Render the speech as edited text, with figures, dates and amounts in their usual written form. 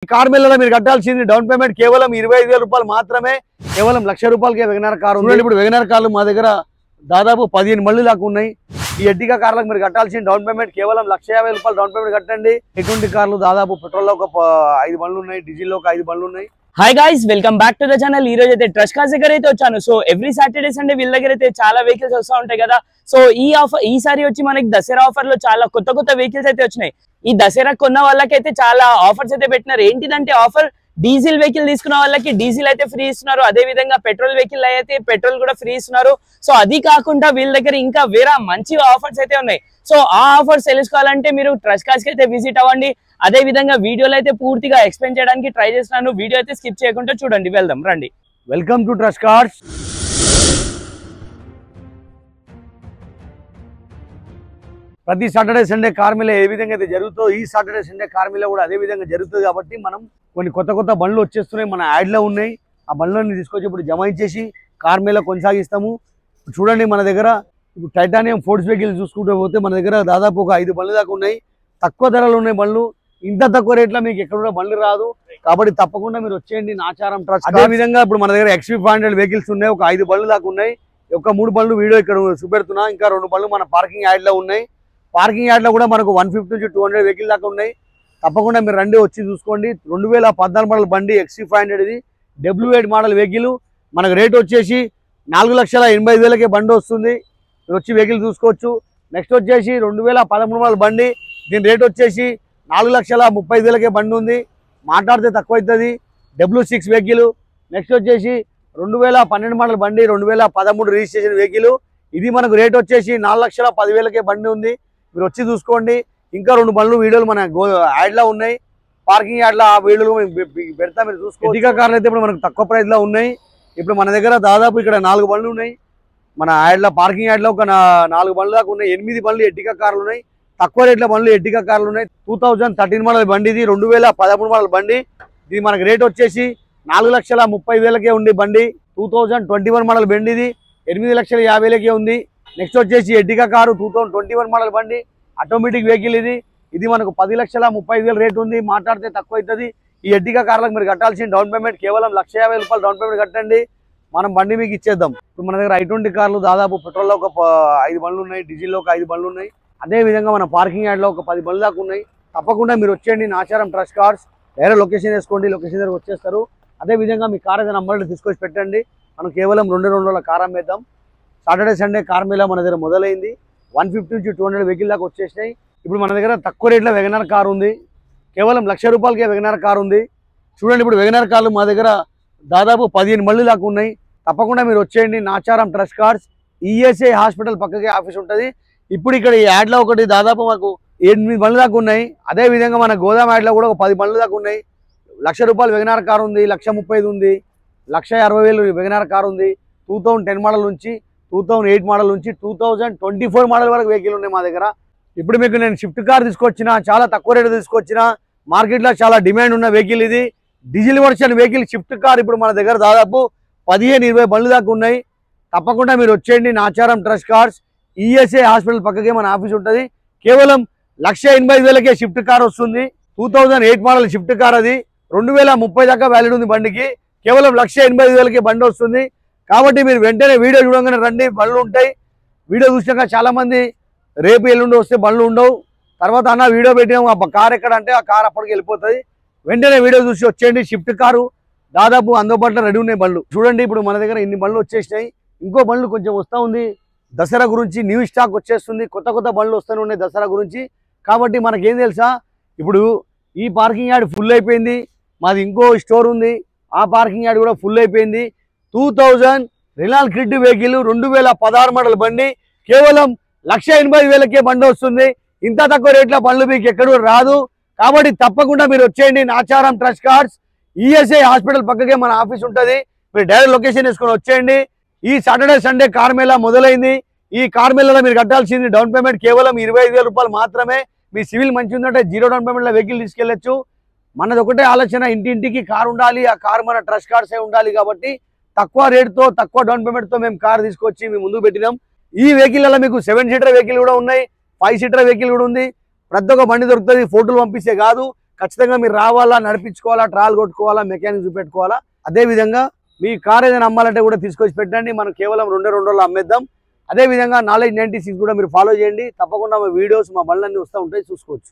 Car మేళలో మీరు కట్టాల్సింది down payment కేవలం 25,000 రూపాయలు మాత్రమే. కేవలం 1,00,000 రూపాయలకే వెగనర్ కార్ ఉంది. ఇప్పుడు వెగనర్ కార్లు మా దగ్గర దాదాపు 15 బండ్లు దాకా ఉన్నాయి. ఈ ఎర్టిగా కార్లకు మీరు కట్టాల్సిన డౌన్ పేమెంట్ కేవలం 1,50,000 రూపాయలు డౌన్ పేమెంట్ కట్టండి. ఎటువంటి కార్లు దాదాపు పెట్రోల్ లో ఒక 5 బండ్లు ఉన్నాయి, డీజిల్ లో ఒక 5 బండ్లు ఉన్నాయి. Hi guys, welcome back to the channel. ఈ రోజు అయితే ట్రస్ట్ కార్స్ దగ్గర అయితే వచ్చాను. సో ఎవ్రీ సాటర్డే సండే వీళ్ళ దగ్గర అయితే చాలా వెహికల్స్ వస్తూ ఉంటాయి కదా. సో ఈసారి వచ్చి మనకి దసరా ఆఫర్ లో చాలా కొత్త వెహికల్స్ అయితే వచ్చినాయి. ఈ దసరా కొన్న వాళ్ళకైతే చాలా ఆఫర్స్ అయితే పెట్టినారు. ఏంటిదంటే ఆఫర్, డీజిల్ వెహికల్ తీసుకున్న వాళ్ళకి డీజిల్ అయితే ఫ్రీ ఇస్తున్నారు. అదే విధంగా పెట్రోల్ వెహికల్ అయితే పెట్రోల్ కూడా ఫ్రీ ఇస్తున్నారు. సో అది కాకుండా వీళ్ళ దగ్గర ఇంకా వేరే మంచి ఆఫర్స్ అయితే ఉన్నాయి. సో ఆ ఆఫర్స్ తెలుసుకోవాలంటే మీరు ట్రస్ట్ కార్స్ కి అయితే విజిట్ అవ్వండి. అదే విధంగా వీడియోలో అయితే పూర్తిగా ఎక్స్ప్లెయిన్ చేయడానికి ట్రై చేస్తున్నాను. వీడియో అయితే స్కిప్ చేయకుండా చూడండి. వెళ్దాం రండి. Welcome to trust cars. ప్రతి సాటర్డే సండే కార్ మేళ ఏ విధంగా అయితే జరుగుతుందో ఈ సాటర్డే సండే కార్ మేళ కూడా అదే విధంగా జరుగుతుంది. కాబట్టి మనం కొన్ని కొత్త బండ్లు వచ్చేస్తున్నాయి, మన యాడ్లో ఉన్నాయి. ఆ బండ్లని తీసుకొచ్చి ఇప్పుడు జమాయించేసి కార్ మేళ కొనసాగిస్తాము. చూడండి, మన దగ్గర ఇప్పుడు టైటానియం ఫోర్డ్స్ వెహికల్ చూసుకుంటూ పోతే మన దగ్గర దాదాపు ఒక 5 బండ్లు దాకా ఉన్నాయి. తక్కువ ధరలు ఉన్నాయి బండ్లు. ఇంత తక్కువ రేట్లో మీకు ఎక్కడ కూడా బండ్లు రాదు. కాబట్టి తప్పకుండా మీరు వచ్చేయండి నాచారం ట్రస్ట్. అదే విధంగా ఇప్పుడు మన దగ్గర XV500 వెహికల్స్ ఉన్నాయి. ఒక 5 బండ్లు దాకా ఉన్నాయి. ఒక 3 బండ్లు వీడియో ఇక్కడ చూపెడుతున్నా. ఇంకా 2 బండ్లు మన పార్కింగ్ యార్డ్లో ఉన్నాయి. పార్కింగ్ యార్డ్లో కూడా మనకు 150 నుంచి 200 వెహికల్ దాకా ఉన్నాయి. తప్పకుండా మీరు రండి, వచ్చి చూసుకోండి. 2014 మోడల్ బండి XV500 ఇది W8 మోడల్ వెహికల్. మనకు రేట్ వచ్చేసి 4,85,000కే బండి వస్తుంది. మీరు వచ్చి వెహికల్ చూసుకోవచ్చు. నెక్స్ట్ వచ్చేసి 2013 మోడల్ బండి. దీని రేట్ వచ్చేసి 4,30,000కే బండి ఉంది. మాట్లాడితే తక్కువ అవుతుంది. W6 vehicle. నెక్స్ట్ వచ్చేసి 2012 మోడల్ బండి, 2013 రిజిస్ట్రేషన్ వెహికల్. ఇది మనకు రేట్ వచ్చేసి 4,10,000కే బండి ఉంది. మీరు వచ్చి చూసుకోండి. ఇంకా 2 బండ్లు వీడియోలు మన యాడ్లో ఉన్నాయి. పార్కింగ్ యాడ్లో ఆ వీడియోలు పెడతా, మీరు చూసుకోండి. ఎర్టిగా కార్లు అయితే ఇప్పుడు మనకు తక్కువ ప్రైస్లో ఉన్నాయి. ఇప్పుడు మన దగ్గర దాదాపు ఇక్కడ 4 బండ్లు ఉన్నాయి. మన యాడ్లో పార్కింగ్ యాడ్లో ఒక 4 బండ్లు దాకా ఉన్నాయి. 8 బండ్లు ఎర్టిగా కార్లు ఉన్నాయి. తక్కువ రేట్ల బండ్లు ఎర్టిగా కార్లు ఉన్నాయి. 2013 మోడల్ బండి ఇది. 2013 మోడల్ బండి. ఇది మనకు రేట్ వచ్చేసి 4,30,000కే ఉంది బండి. 2021 మోడల్ బండి ఇది 8,50,000కే ఉంది. నెక్స్ట్ వచ్చేసి ఎర్టిగా కారు 2021 మోడల్ బండి, ఆటోమేటిక్ వెహికల్ ఇది. ఇది మనకు 10,30,000 రేట్ ఉంది. మాట్లాడితే తక్కువ అవుతుంది. ఈ ఎర్టిగా కార్లకు మీరు కట్టాల్సిన డౌన్ పేమెంట్ కేవలం 1,50,000 రూపాయలు డౌన్ పేమెంట్ కట్టండి. మనం బండి మీకు ఇచ్చేద్దాం. ఇప్పుడు మన దగ్గర I20 కార్లు దాదాపు పెట్రోల్లో ఒక 5 బండ్లు ఉన్నాయి, డీజిల్లో ఒక 5 బండ్లు ఉన్నాయి. అదే విధంగా మన పార్కింగ్ యార్డ్లో ఒక 10 బండ్లు దాకా ఉన్నాయి. తప్పకుండా మీరు వచ్చేయండి నాచారం ట్రస్ట్ కార్స్. వేరే లొకేషన్ వేసుకోండి, లొకేషన్ దగ్గర వచ్చేస్తారు. అదే విధంగా మీ కార్ ఏదైనా నంబర్లు తీసుకొచ్చి పెట్టండి. మనం కేవలం 2 రోజుల కార్ అమ్మేద్దాం. సాటర్డే సండే కార్ మేళ మన దగ్గర మొదలైంది. 150 నుంచి 200 వెహికల్ దాకా వచ్చేసినాయి. ఇప్పుడు మన దగ్గర తక్కువ రేట్లో వెగనర్ కార్ ఉంది. కేవలం 1,00,000 రూపాయలకే వెగనర్ కార్ ఉంది. చూడండి, ఇప్పుడు వెగనర్ కార్లు మా దగ్గర దాదాపు 15 బండ్లు దాకా ఉన్నాయి. తప్పకుండా మీరు వచ్చేయండి Nacharam trust cars. ESI hospital పక్కకే ఆఫీస్ ఉంటుంది. ఇప్పుడు ఇక్కడ ఈ యాడ్లో ఒకటి దాదాపు మాకు 8 బండ్లు దాకా ఉన్నాయి. అదే విధంగా మన గోదాం యాడ్లో కూడా ఒక 10 బండ్లు దాకా ఉన్నాయి. 1,00,000 రూపాయలు వెగనర్ కార్ ఉంది, 1,35,000 ఉంది, 1,60,000 వెగనర్ కార్ ఉంది. 2010 మోడల్ నుంచి 2008 మోడల్ నుంచి 2024 మోడల్ వరకు వెహికల్ ఉన్నాయి మా దగ్గర. ఇప్పుడు మీకు నేను షిఫ్ట్ కార్ తీసుకొచ్చిన, చాలా తక్కువ రేటు తీసుకొచ్చిన. మార్కెట్లో చాలా డిమాండ్ ఉన్న వెహికల్ ఇది. Diesel version vehicle Swift car ఇప్పుడు మన దగ్గర దాదాపు 15-20 బండ్లు దాకా ఉన్నాయి. తప్పకుండా మీరు వచ్చేయండి Nacharam trust cars. ESI hospital పక్కకే మన ఆఫీస్ ఉంటుంది. కేవలం 1,85,000కే షిఫ్ట్ కార్ వస్తుంది. 2008 మోడల్ షిఫ్ట్ కార్ అది. 2030 దాకా వ్యాలిడ్ ఉంది బండికి. కేవలం 1,85,000కే బండి వస్తుంది. కాబట్టి మీరు వెంటనే వీడియో చూడగానే రండి, బండ్లు ఉంటాయి. వీడియో చూసినాక చాలామంది రేపు ఎల్లుండి వస్తే బండ్లు ఉండవు. తర్వాత అన్న వీడియో పెట్టినాము, ఆ కార్ ఎక్కడ అంటే ఆ కార్ అప్పటికి వెళ్ళిపోతుంది. వెంటనే వీడియో చూసి వచ్చేయండి. షిఫ్ట్ కారు దాదాపు అందుబాటులో రెడీ ఉన్నాయి బండ్లు. చూడండి, ఇప్పుడు మన దగ్గర ఇన్ని బండ్లు వచ్చేసినాయి. ఇంకో బండ్లు కొంచెం వస్తూ ఉంది. దసరా గురించి న్యూ స్టాక్ వచ్చేస్తుంది. కొత్త బండ్లు వస్తూనే ఉన్నాయి దసరా గురించి. కాబట్టి మనకేం తెలుసా, ఇప్పుడు ఈ పార్కింగ్ యార్డ్ ఫుల్ అయిపోయింది. మాది ఇంకో స్టోర్ ఉంది, ఆ పార్కింగ్ యార్డ్ కూడా ఫుల్ అయిపోయింది. 2000 రెనాల్ట్ క్విడ్ వెహికల్ 2016 మోడల్ బండి కేవలం 1,80,000కే బండి వస్తుంది. ఇంత తక్కువ రేట్ల బండ్లు మీకు ఎక్కడూ రాదు. కాబట్టి తప్పకుండా మీరు వచ్చేయండి Nacharam trust cars. ESI hospital పక్కకే మన ఆఫీస్ ఉంటుంది. మీరు డైరెక్ట్ లొకేషన్ వేసుకొని వచ్చేయండి. ఈ సాటర్డే సండే కార్ మేళ మొదలైంది. ఈ కార్ మేళలో మీరు కట్టాల్సింది డౌన్ పేమెంట్ కేవలం 25,000 రూపాయలు మాత్రమే. మీ సివిల్ మంచి ఉందంటే 0 డౌన్ పేమెంట్లో వెహికల్ తీసుకెళ్లొచ్చు. మనది ఒకటే ఆలోచన, ఇంటింటికి కార్ ఉండాలి. ఆ కార్ మన ట్రస్ట్ కార్సే ఉండాలి. కాబట్టి తక్కువ రేట్తో తక్కువ డౌన్ పేమెంట్తో మేము కార్ తీసుకొచ్చి మేము ముందుకు పెట్టినాం. ఈ వెహికల్ మీకు 7 సీటర్ వెహికల్ కూడా ఉన్నాయి, 5 సీటర్ వెహికల్ కూడా ఉంది. ప్రతి ఒక్క బండి దొరుకుతుంది. ఫోటోలు పంపిస్తే కాదు, ఖచ్చితంగా మీరు రావాలా, నడిపించుకోవాలా, ట్రాల్ కొట్టుకోవాలా, మెకానిక్ చూపెట్టుకోవాలా. అదే విధంగా మీ కార్ ఏదైనా అమ్మాలంటే కూడా తీసుకొచ్చి పెట్టండి. మనం కేవలం 2 రోజుల్లో అమ్మేద్దాం. అదే విధంగా నాలెడ్జ్ 96 కూడా మీరు ఫాలో చేయండి. తప్పకుండా మా వీడియోస్, మా బండ్లన్నీ వస్తూ ఉంటాయి, చూసుకోవచ్చు.